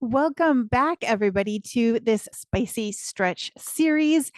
Welcome back, everybody, to this spicy stretch series.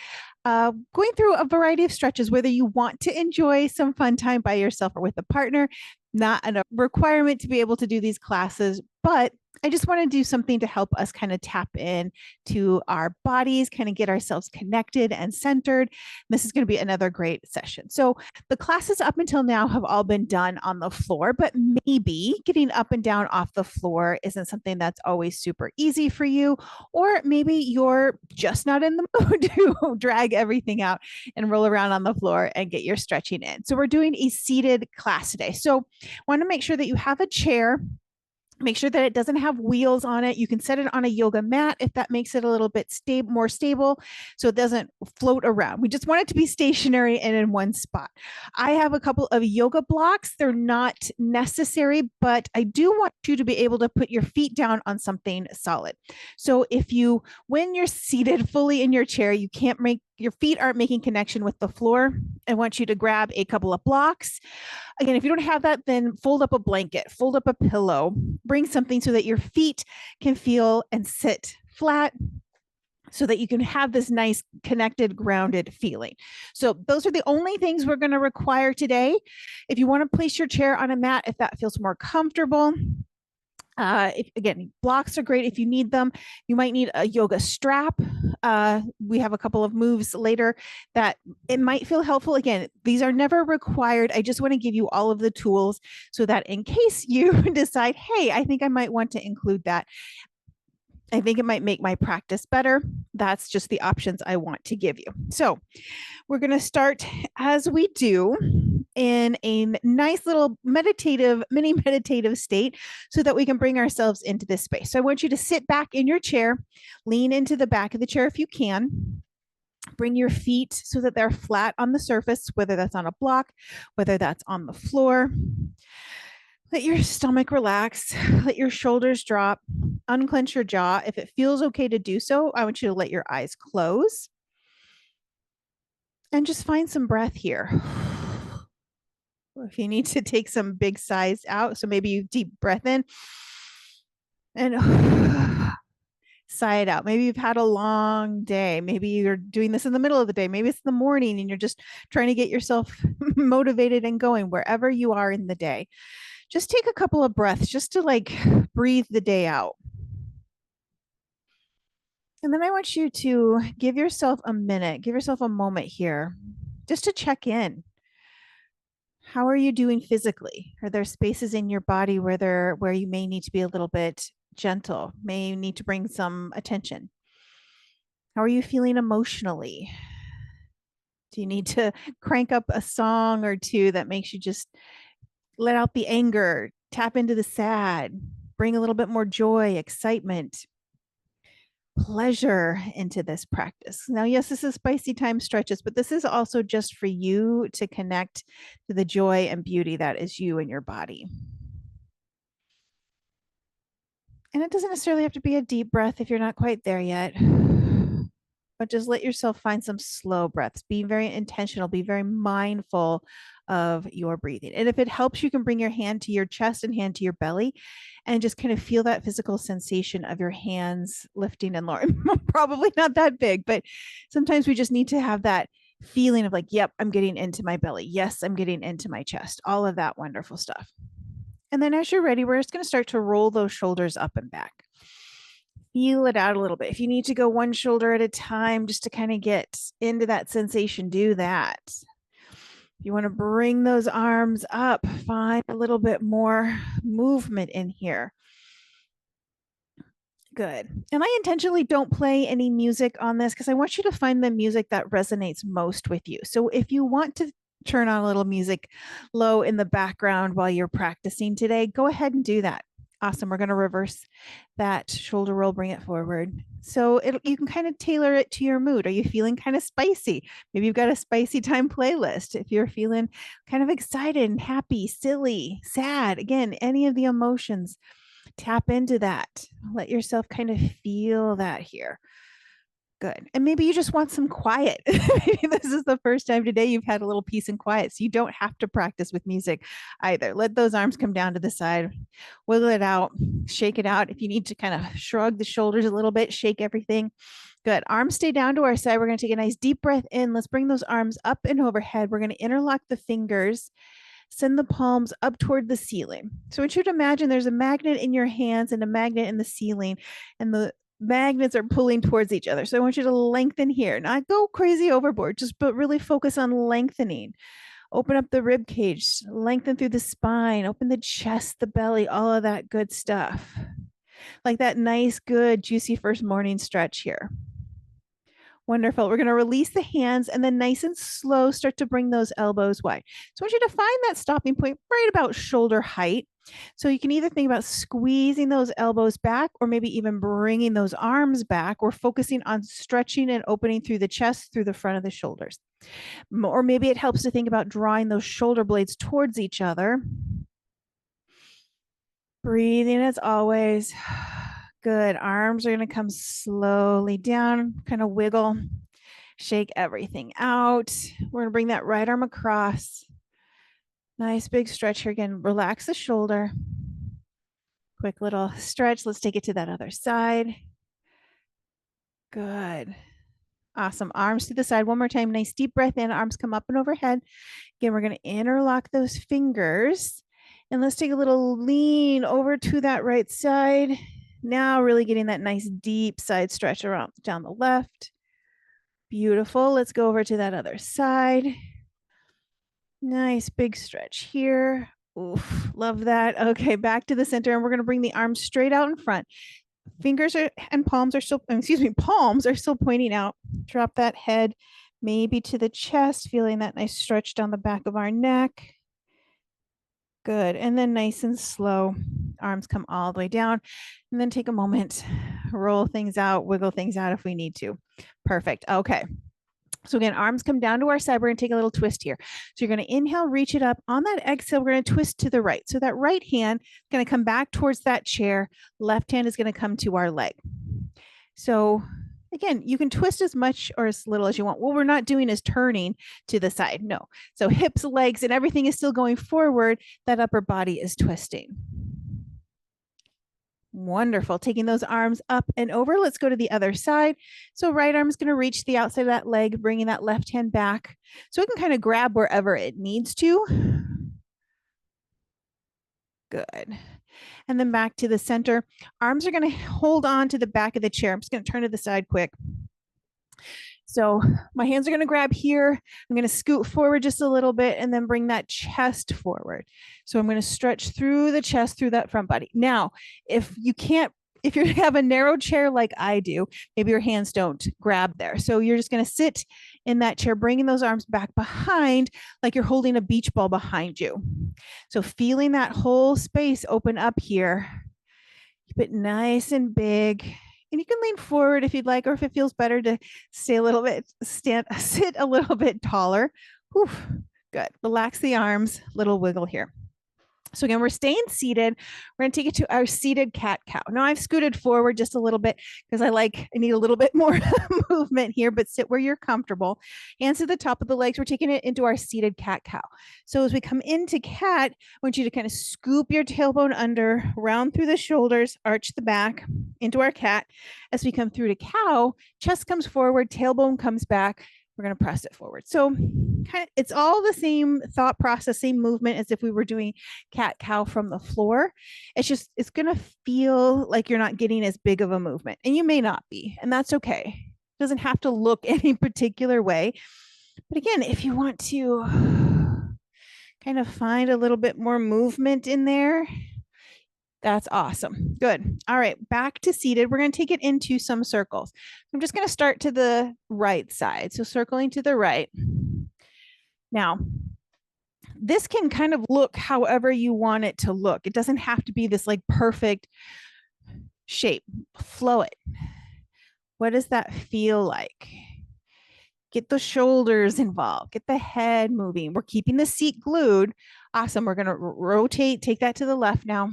Going through a variety of stretches, whether you want to enjoy some fun time by yourself or with a partner, not a requirement to be able to do these classes, but I just want to do something to help us kind of tap in to our bodies, kind of get ourselves connected and centered. This is going to be another great session. So, the classes up until now have all been done on the floor, but maybe getting up and down off the floor isn't something that's always super easy for you, or maybe you're just not in the mood to drag everything out and roll around on the floor and get your stretching in. So, we're doing a seated class today. So, want to make sure that you have a chair. Make sure that it doesn't have wheels on it. You can set it on a yoga mat if that makes it a little bit more stable so it doesn't float around. We just want it to be stationary and in one spot. I have a couple of yoga blocks. They're not necessary, but I do want you to be able to put your feet down on something solid. So when you're seated fully in your chair, your feet aren't making connection with the floor. I want you to grab a couple of blocks. Again, if you don't have that, then fold up a blanket, fold up a pillow, bring something so that your feet can feel and sit flat so that you can have this nice connected, grounded feeling. So those are the only things we're going to require today. If you want to place your chair on a mat, if that feels more comfortable, again, blocks are great if you need them. You might need a yoga strap. We have a couple of moves later that it might feel helpful. Again, these are never required. I just want to give you all of the tools so that in case you decide, hey, I think I might want to include that, I think it might make my practice better. That's just the options I want to give you. So we're going to start as we do in a nice little mini meditative state so that we can bring ourselves into this space. So I want you to sit back in your chair, lean into the back of the chair if you can. Bring your feet so that they're flat on the surface, whether that's on a block, whether that's on the floor. Let your stomach relax. Let your shoulders drop. Unclench your jaw. If it feels okay to do so, I want you to let your eyes close. And just find some breath here. If you need to take some big sighs out, so maybe you deep breath in and sigh it out. Maybe you've had a long day. Maybe you're doing this in the middle of the day. Maybe it's the morning and you're just trying to get yourself motivated and going wherever you are in the day. Just take a couple of breaths just to breathe the day out. And then I want you to give yourself a minute, give yourself a moment here just to check in. How are you doing physically? Are there spaces in your body where you may need to be a little bit gentle, may need to bring some attention? How are you feeling emotionally? Do you need to crank up a song or two that makes you just let out the anger, tap into the sad, bring a little bit more joy, excitement, pleasure into this practice? Now, yes, this is spicy time stretches, but this is also just for you to connect to the joy and beauty that is you and your body. And it doesn't necessarily have to be a deep breath if you're not quite there yet, but just let yourself find some slow breaths. Be very intentional, be very mindful of your breathing. And if it helps, you can bring your hand to your chest and hand to your belly and just kind of feel that physical sensation of your hands lifting and lowering. Probably not that big, but sometimes we just need to have that feeling of yep, I'm getting into my belly. Yes, I'm getting into my chest. All of that wonderful stuff. And then as you're ready, we're just going to start to roll those shoulders up and back. Feel it out a little bit. If you need to go one shoulder at a time just to kind of get into that sensation, do that. If you want to bring those arms up, find a little bit more movement in here. Good. And I intentionally don't play any music on this because I want you to find the music that resonates most with you. So if you want to turn on a little music low in the background while you're practicing today, go ahead and do that. Awesome. We're going to reverse that shoulder roll, bring it forward. So you can kind of tailor it to your mood. Are you feeling kind of spicy? Maybe you've got a spicy time playlist. If you're feeling kind of excited and happy, silly, sad, again, any of the emotions, tap into that. Let yourself kind of feel that here. Good. And maybe you just want some quiet. Maybe this is the first time today you've had a little peace and quiet. So you don't have to practice with music either. Let those arms come down to the side, wiggle it out, shake it out. If you need to kind of shrug the shoulders a little bit, shake everything. Good. Arms stay down to our side. We're going to take a nice deep breath in. Let's bring those arms up and overhead. We're going to interlock the fingers. Send the palms up toward the ceiling. So I want you to imagine there's a magnet in your hands and a magnet in the ceiling, and the magnets are pulling towards each other. So I want you to lengthen here, not go crazy overboard, just but really focus on lengthening. Open up the rib cage, lengthen through the spine, open the chest, the belly, all of that good stuff. Like that nice, good, juicy first morning stretch here. Wonderful. We're going to release the hands and then nice and slow start to bring those elbows wide. So I want you to find that stopping point right about shoulder height. So you can either think about squeezing those elbows back or maybe even bringing those arms back. We're focusing on stretching and opening through the chest, through the front of the shoulders. Or maybe it helps to think about drawing those shoulder blades towards each other. Breathing as always. Good. Arms are going to come slowly down, kind of wiggle, shake everything out. We're going to bring that right arm across. Nice big stretch here again. Relax the shoulder. Quick little stretch. Let's take it to that other side. Good. Awesome. Arms to the side. One more time. Nice deep breath in. Arms come up and overhead. Again, we're going to interlock those fingers. And let's take a little lean over to that right side. Now really getting that nice deep side stretch around down the left. Beautiful. Let's go over to that other side. Nice big stretch here. Oof, love that. Okay, back to the center, and we're going to bring the arms straight out in front. Fingers are and palms are still, palms are still pointing out. Drop that head maybe to the chest, feeling that nice stretch down the back of our neck. Good. And then nice and slow, arms come all the way down. And then take a moment, roll things out, wiggle things out if we need to. Perfect. Okay. So again, arms come down to our side. We're going to take a little twist here. So you're going to inhale, reach it up. On that exhale, we're going to twist to the right. So that right hand is going to come back towards that chair. Left hand is going to come to our leg. So again, you can twist as much or as little as you want. What we're not doing is turning to the side. No. So hips, legs, and everything is still going forward. That upper body is twisting. Wonderful. Taking those arms up and over. Let's go to the other side. So right arm is going to reach the outside of that leg, bringing that left hand back. So it can kind of grab wherever it needs to. Good. And then back to the center. Arms are going to hold on to the back of the chair. I'm just going to turn to the side quick. So my hands are going to grab here. I'm going to scoot forward just a little bit and then bring that chest forward. So I'm going to stretch through the chest, through that front body. Now, if you have a narrow chair like I do, maybe your hands don't grab there. So you're just going to sit in that chair, bringing those arms back behind like you're holding a beach ball behind you. So feeling that whole space open up here. Keep it nice and big. And you can lean forward if you'd like, or if it feels better to sit a little bit taller. Whew, good. Relax the arms, little wiggle here. So again, we're staying seated. We're going to take it to our seated cat-cow. Now I've scooted forward just a little bit because I need a little bit more movement here, but sit where you're comfortable. Hands to the top of the legs. We're taking it into our seated cat-cow. So as we come into cat, I want you to kind of scoop your tailbone under, round through the shoulders, arch the back into our cat. As we come through to cow, chest comes forward, tailbone comes back. We're going to press it forward. So it's all the same thought process, same movement as if we were doing cat-cow from the floor. It's going to feel like you're not getting as big of a movement, and you may not be, and that's okay. It doesn't have to look any particular way. But again, if you want to kind of find a little bit more movement in there, that's awesome. Good. All right, back to seated. We're going to take it into some circles. I'm just going to start to the right side. So circling to the right. Now, this can kind of look however you want it to look. It doesn't have to be this like perfect shape. Flow it. What does that feel like? Get the shoulders involved. Get the head moving. We're keeping the seat glued. Awesome. We're going to rotate. Take that to the left now.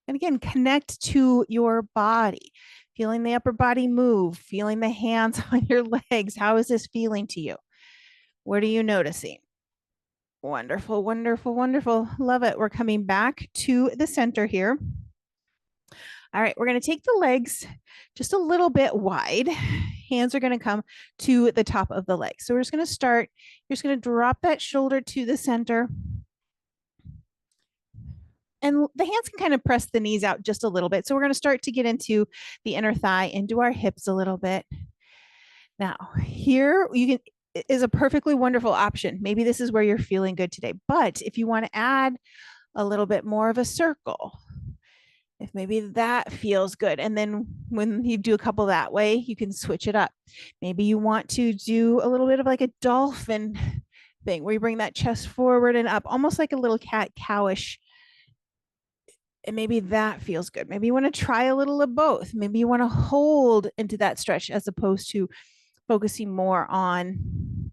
And again, connect to your body, feeling the upper body move, feeling the hands on your legs. How is this feeling to you? What are you noticing? Wonderful, wonderful, wonderful. Love it. We're coming back to the center here. All right, we're going to take the legs just a little bit wide. Hands are going to come to the top of the leg. So we're just going to start. You're just going to drop that shoulder to the center. And the hands can kind of press the knees out just a little bit. So we're going to start to get into the inner thigh, into our hips a little bit. Now, here you can is a perfectly wonderful option. Maybe this is where you're feeling good today. But if you want to add a little bit more of a circle, if maybe that feels good, and then when you do a couple that way, you can switch it up. Maybe you want to do a little bit of like a dolphin thing where you bring that chest forward and up, almost like a little cat cowish. And maybe that feels good. Maybe you want to try a little of both. Maybe you want to hold into that stretch as opposed to focusing more on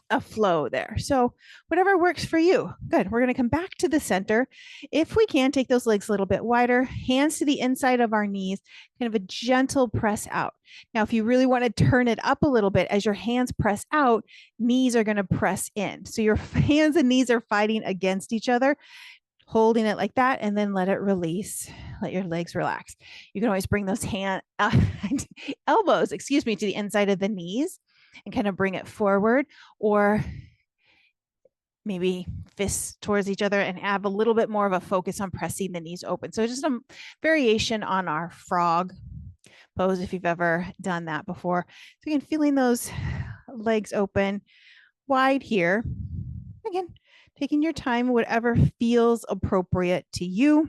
a flow there. So whatever works for you. Good. We're going to come back to the center. If we can, take those legs a little bit wider, hands to the inside of our knees, kind of a gentle press out. Now, if you really want to turn it up a little bit, as your hands press out, knees are going to press in. So your hands and knees are fighting against each other, holding it like that, and then let it release. Let your legs relax. You can always bring those elbows, to the inside of the knees and kind of bring it forward, or maybe fists towards each other and have a little bit more of a focus on pressing the knees open. So just a variation on our frog pose if you've ever done that before. So again, feeling those legs open wide here. Again, taking your time, whatever feels appropriate to you.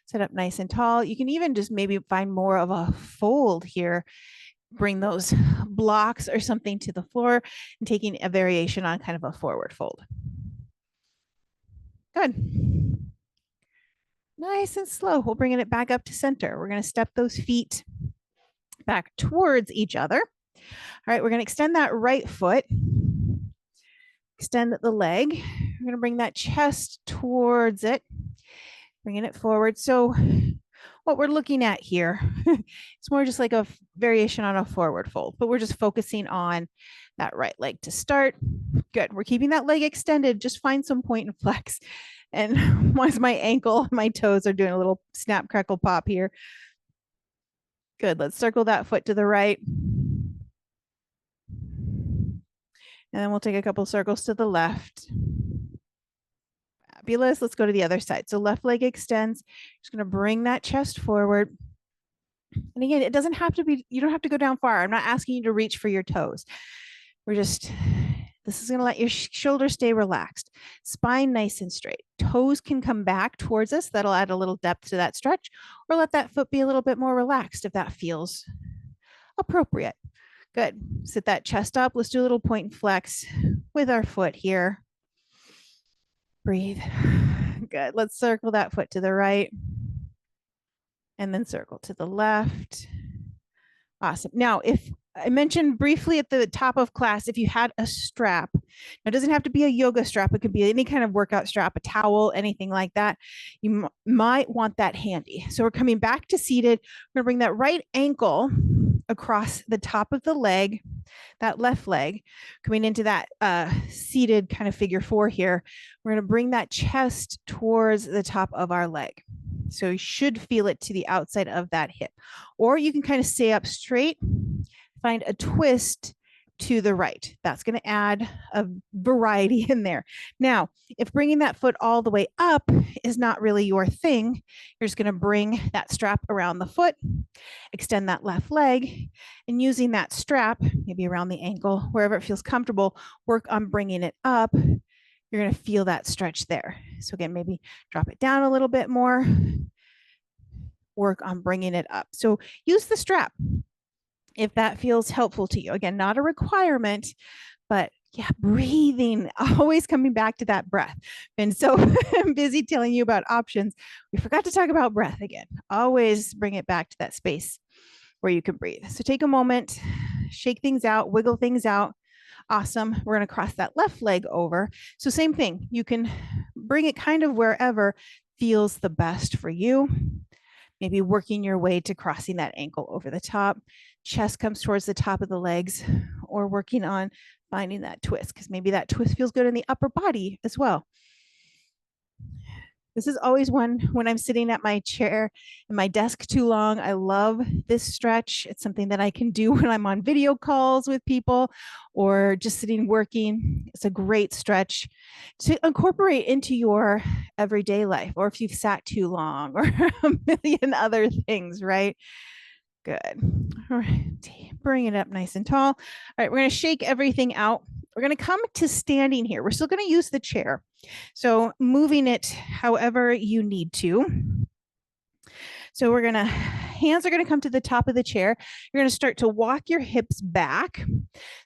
Sit up nice and tall. You can even just maybe find more of a fold here. Bring those blocks or something to the floor and taking a variation on kind of a forward fold. Good. Nice and slow. We'll bring it back up to center. We're going to step those feet back towards each other. All right, we're going to extend that right foot. Extend the leg. We're going to bring that chest towards it, bringing it forward. So what we're looking at here, it's more just like a variation on a forward fold, but we're just focusing on that right leg to start. Good. We're keeping that leg extended. Just find some point and flex. And once my ankle, my toes are doing a little snap, crackle, pop here. Good. Let's circle that foot to the right. And then we'll take a couple circles to the left. Fabulous. Let's go to the other side. So left leg extends. Just going to bring that chest forward. And again, it doesn't have to be, you don't have to go down far. I'm not asking you to reach for your toes. This is going to let your shoulders stay relaxed. Spine nice and straight. Toes can come back towards us. That'll add a little depth to that stretch, or let that foot be a little bit more relaxed if that feels appropriate. Good. Sit that chest up. Let's do a little point and flex with our foot here. Breathe. Good. Let's circle that foot to the right and then circle to the left. Awesome. Now, if I mentioned briefly at the top of class, if you had a strap, it doesn't have to be a yoga strap. It could be any kind of workout strap, a towel, anything like that. You might want that handy. So we're coming back to seated. We're going to bring that right ankle across the top of the leg, that left leg, coming into that seated kind of figure four here. We're going to bring that chest towards the top of our leg. So you should feel it to the outside of that hip. Or you can kind of stay up straight, find a twist to the right. That's going to add a variety in there. Now, if bringing that foot all the way up is not really your thing, you're just going to bring that strap around the foot, extend that left leg, and using that strap, maybe around the ankle, wherever it feels comfortable, work on bringing it up. You're going to feel that stretch there. So again, maybe drop it down a little bit more, work on bringing it up. So use the strap if that feels helpful to you. Again, not a requirement, but yeah, breathing, always coming back to that breath. Been so busy telling you about options. We forgot to talk about breath again. Always bring it back to that space where you can breathe. So take a moment, shake things out, wiggle things out. Awesome. We're going to cross that left leg over. So same thing. You can bring it kind of wherever. feels the best for you. Maybe working your way to crossing that ankle over the top. Chest comes towards the top of the legs, or working on finding that twist, because maybe that twist feels good in the upper body as well. This is always one when I'm sitting at my chair and my desk too long. I love this stretch. It's something that I can do when I'm on video calls with people or just sitting working. It's a great stretch to incorporate into your everyday life, or if you've sat too long, or a million other things, right? Good. All right. Bring it up nice and tall. All right. We're going to shake everything out. We're going to come to standing here. We're still going to use the chair. So moving it however you need to. So hands are going to come to the top of the chair. You're going to start to walk your hips back.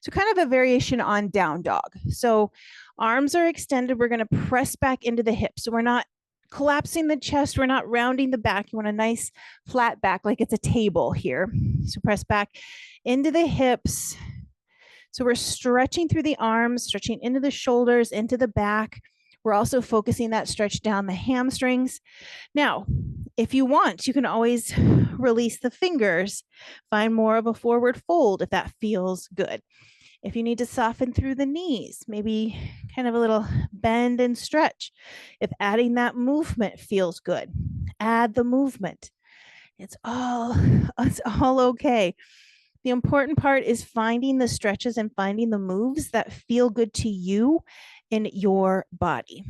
So kind of a variation on down dog. So arms are extended. We're going to press back into the hips. So we're not collapsing the chest. We're not rounding the back. You want a nice flat back like it's a table here. So press back into the hips. So we're stretching through the arms, stretching into the shoulders, into the back. We're also focusing that stretch down the hamstrings. Now, if you want, you can always release the fingers, find more of a forward fold if that feels good. If you need to soften through the knees, maybe kind of a little bend and stretch. If adding that movement feels good, add the movement. It's all okay. The important part is finding the stretches and finding the moves that feel good to you in your body.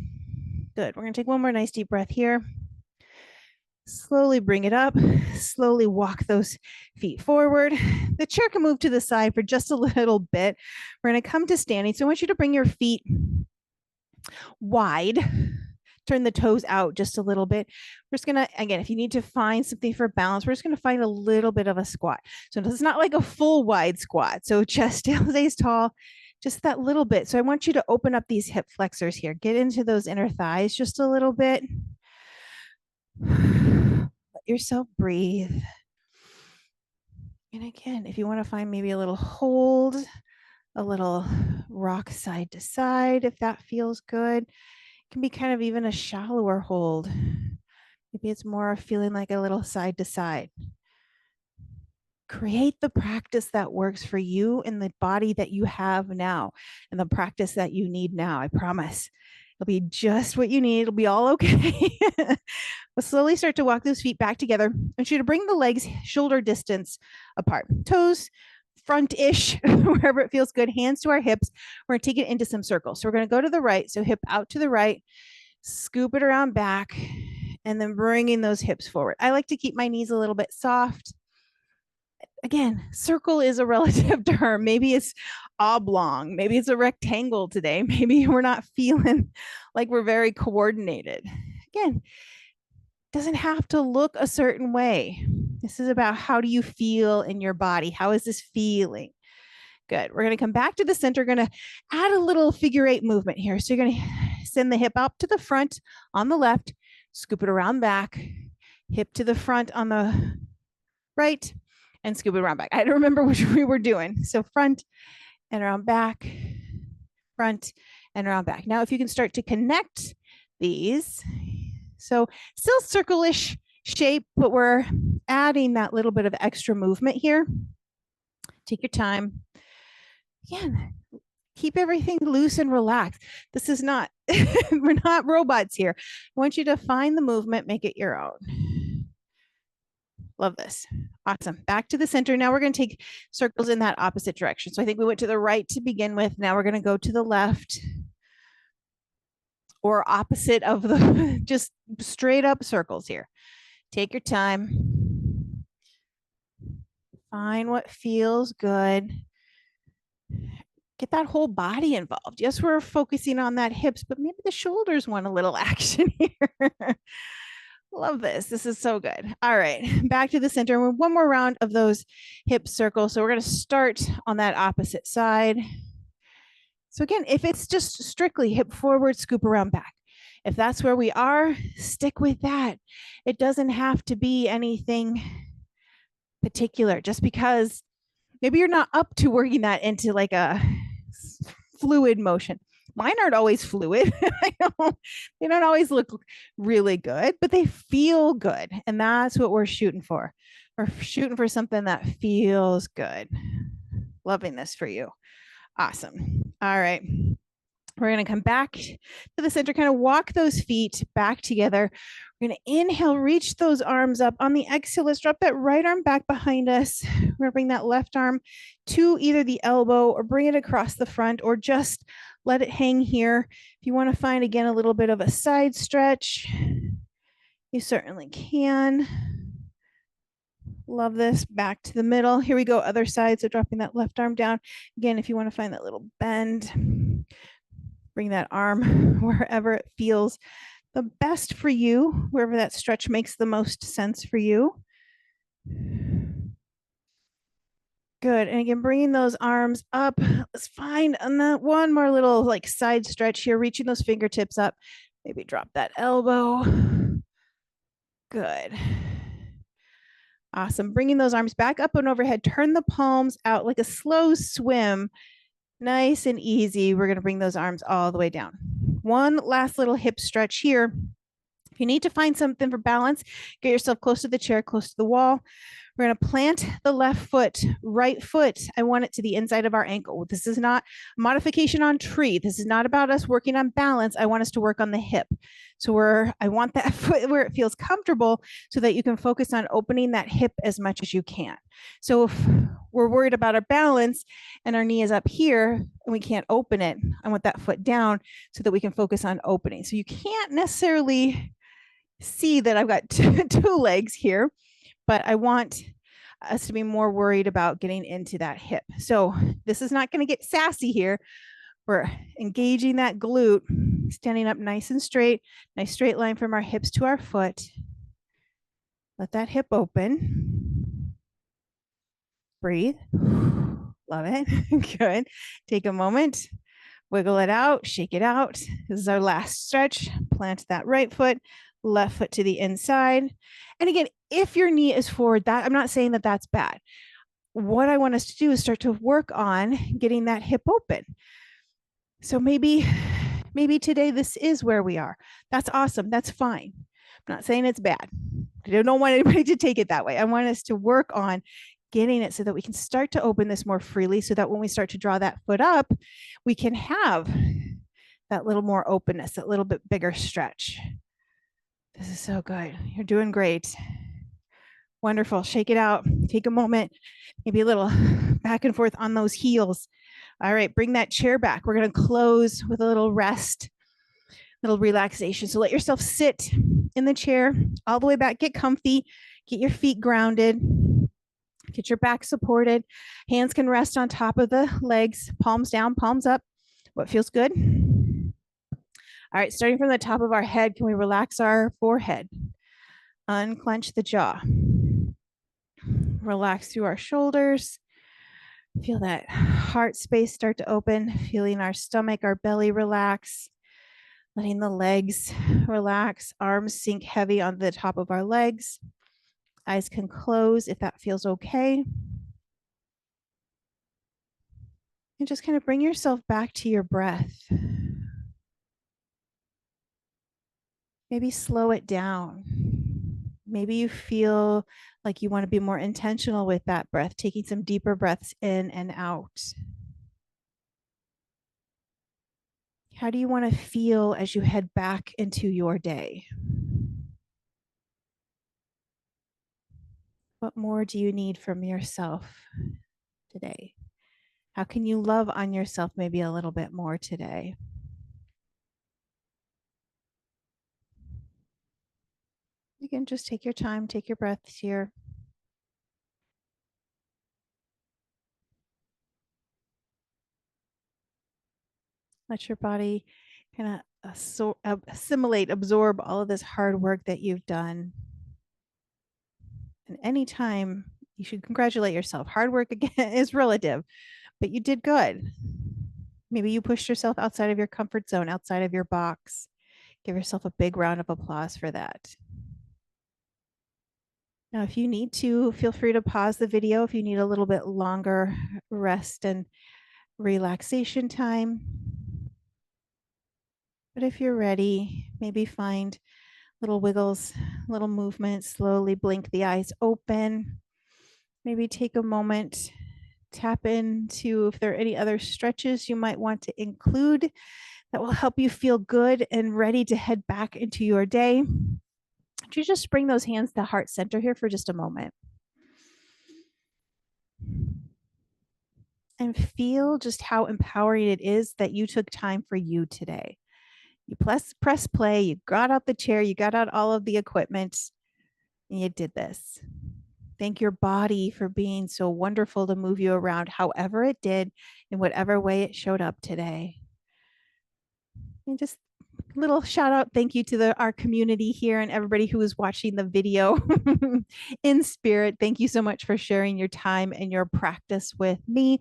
Good. We're going to take one more nice deep breath here. Slowly bring it up. Slowly walk those feet forward. The chair can move to the side for just a little bit. We're going to come to standing. So I want you to bring your feet wide. Turn the toes out just a little bit. We're just going to, again, if you need to find something for balance, we're just going to find a little bit of a squat. So it's not like a full wide squat. So chest still stays tall, just that little bit. So I want you to open up these hip flexors here. Get into those inner thighs just a little bit. Let yourself breathe. And again, if you want to find maybe a little hold, a little rock side to side, if that feels good. Can be kind of even a shallower hold. Maybe it's more feeling like a little side to side. Create the practice that works for you in the body that you have now and the practice that you need now. I promise it'll be just what you need. It'll be all okay. We'll slowly start to walk those feet back together. I want you to bring the legs shoulder distance apart. Toes front-ish, wherever it feels good. Hands to our hips. We're going to take it into some circles. So we're going to go to the right. So hip out to the right, scoop it around back, and then bringing those hips forward. I like to keep my knees a little bit soft. Again, circle is a relative term. Maybe it's oblong. Maybe it's a rectangle today. Maybe we're not feeling like we're very coordinated. Again, doesn't have to look a certain way. This is about how do you feel in your body? How is this feeling? Good. We're going to come back to the center. We're going to add a little figure eight movement here. So you're going to send the hip up to the front on the left, scoop it around back, hip to the front on the right, and scoop it around back. I had to remember which we were doing. So front and around back, front and around back. Now, if you can start to connect these, so still circle-ish shape, but we're adding that little bit of extra movement here. Take your time. Again, keep everything loose and relaxed. This is not, we're not robots here. I want you to find the movement, make it your own. Love this. Awesome. Back to the center. Now we're going to take circles in that opposite direction. So I think we went to the right to begin with. Now we're going to go to the left, or opposite of the just straight up circles here. Take your time. Find what feels good. Get that whole body involved. Yes, we're focusing on that hips, but maybe the shoulders want a little action here. Love this. This is so good. All right, back to the center. One more round of those hip circles. So we're going to start on that opposite side. So again, if it's just strictly hip forward, scoop around back. If that's where we are, stick with that. It doesn't have to be anything particular, just because maybe you're not up to working that into like a fluid motion. Mine aren't always fluid. They don't always look really good, but they feel good. And that's what we're shooting for. We're shooting for something that feels good. Loving this for you. Awesome. All right. We're going to come back to the center, kind of walk those feet back together. We're going to inhale, reach those arms up. On the exhale, let's drop that right arm back behind us. We're going to bring that left arm to either the elbow or bring it across the front, or just let it hang here. If you want to find, again, a little bit of a side stretch, you certainly can. Love this. Back to the middle. Here we go. Other side. So dropping that left arm down. Again, if you want to find that little bend, bring that arm wherever it feels the best for you, wherever that stretch makes the most sense for you. Good. And again, bringing those arms up. Let's find one more little like side stretch here, reaching those fingertips up. Maybe drop that elbow. Good. Awesome. Bringing those arms back up and overhead. Turn the palms out like a slow swim. Nice and easy. We're going to bring those arms all the way down. One last little hip stretch here. If you need to find something for balance, get yourself close to the chair, close to the wall. We're going to plant the left foot, right foot. I want it to the inside of our ankle. This is not modification on tree. This is not about us working on balance. I want us to work on the hip. So I want that foot where it feels comfortable so that you can focus on opening that hip as much as you can. So if we're worried about our balance and our knee is up here and we can't open it, I want that foot down so that we can focus on opening. So you can't necessarily see that I've got two legs here, but I want us to be more worried about getting into that hip. So this is not going to get sassy here. We're engaging that glute, standing up nice and straight, nice straight line from our hips to our foot. Let that hip open. Breathe. Love it. Good. Take a moment. Wiggle it out. Shake it out. This is our last stretch. Plant that right foot, left foot to the inside. And again, if your knee is forward, that I'm not saying that that's bad. What I want us to do is start to work on getting that hip open. So maybe today this is where we are. That's awesome. That's fine. I'm not saying it's bad. I don't want anybody to take it that way. I want us to work on getting it so that we can start to open this more freely, so that when we start to draw that foot up, we can have that little more openness, that little bit bigger stretch. This is so good. You're doing great. Wonderful. Shake it out. Take a moment, maybe a little back and forth on those heels. All right, bring that chair back. We're going to close with a little rest, little relaxation. So let yourself sit in the chair all the way back. Get comfy. Get your feet grounded. Get your back supported. Hands can rest on top of the legs. Palms down, palms up. What feels good? All right, starting from the top of our head, can we relax our forehead? Unclench the jaw. Relax through our shoulders. Feel that heart space start to open. Feeling our stomach, our belly relax. Letting the legs relax. Arms sink heavy on the top of our legs. Eyes can close if that feels okay. And just kind of bring yourself back to your breath. Maybe slow it down. Maybe you feel like you want to be more intentional with that breath, taking some deeper breaths in and out. How do you want to feel as you head back into your day? What more do you need from yourself today? How can you love on yourself maybe a little bit more today? You can just take your time, take your breaths here. Let your body kind of assimilate, absorb all of this hard work that you've done. And anytime you should congratulate yourself. Hard work again is relative, but you did good. Maybe you pushed yourself outside of your comfort zone, outside of your box. Give yourself a big round of applause for that. Now, if you need to, feel free to pause the video if you need a little bit longer rest and relaxation time. But if you're ready, maybe find little wiggles, little movements, slowly blink the eyes open. Maybe take a moment, tap into if there are any other stretches you might want to include that will help you feel good and ready to head back into your day. Would you just bring those hands to heart center here for just a moment? And feel just how empowering it is that you took time for you today. You press play, you got out the chair, you got out all of the equipment, and you did this. Thank your body for being so wonderful to move you around, however it did, in whatever way it showed up today. And just little shout out thank you to our community here and everybody who is watching the video in spirit. Thank you so much for sharing your time and your practice with me.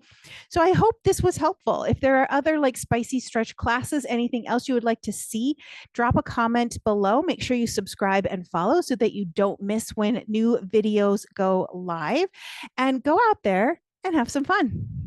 So I hope this was helpful. If there are other like spicy stretch classes, anything else you would like to see, drop a comment below. Make sure you subscribe and follow so that you don't miss when new videos go live, and go out there and have some fun.